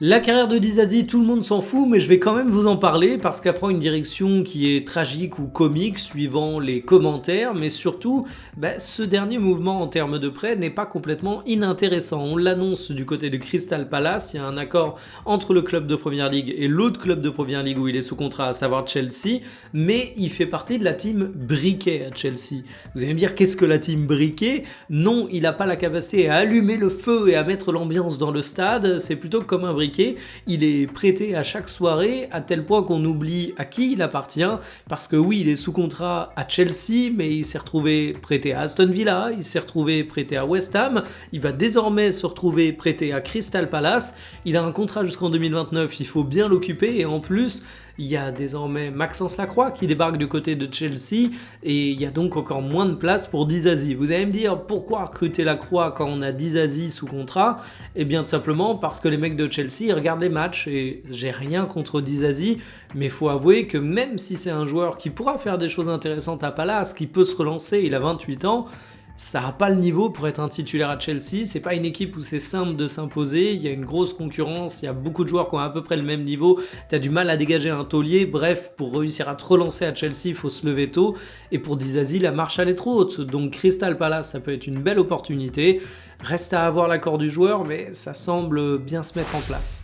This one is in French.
La carrière de Disasi, tout le monde s'en fout, mais je vais quand même vous en parler parce qu'elle prend une direction qui est tragique ou comique suivant les commentaires, mais surtout, ce dernier mouvement en termes de prêt n'est pas complètement inintéressant. On l'annonce du côté de Crystal Palace, il y a un accord entre le club de Première Ligue et l'autre club de Première Ligue où il est sous contrat, à savoir Chelsea, mais il fait partie de la team Briquet à Chelsea. Vous allez me dire, qu'est-ce que la team Briquet? Non, il n'a pas la capacité à allumer le feu et à mettre l'ambiance dans le stade, c'est plutôt comme un briquet. Il est prêté à chaque soirée à tel point qu'on oublie à qui il appartient parce que oui, il est sous contrat à Chelsea, mais il s'est retrouvé prêté à Aston Villa, il s'est retrouvé prêté à West Ham, il va désormais se retrouver prêté à Crystal Palace. Il a un contrat jusqu'en 2029, il faut bien l'occuper et en plus il y a désormais Maxence Lacroix qui débarque du côté de Chelsea et il y a donc encore moins de place pour Disasi. Vous allez me dire pourquoi recruter Lacroix quand on a Disasi sous contrat? Eh bien tout simplement parce que les mecs de Chelsea regardent les matchs et j'ai rien contre Disasi, mais il faut avouer que même si c'est un joueur qui pourra faire des choses intéressantes à Palace, qui peut se relancer, il a 28 ans, ça n'a pas le niveau pour être un titulaire à Chelsea, c'est pas une équipe où c'est simple de s'imposer, il y a une grosse concurrence, il y a beaucoup de joueurs qui ont à peu près le même niveau, t'as du mal à dégager un taulier, bref, pour réussir à te relancer à Chelsea, il faut se lever tôt, et pour Disasi, la marche elle est trop haute, donc Crystal Palace, ça peut être une belle opportunité, reste à avoir l'accord du joueur, mais ça semble bien se mettre en place.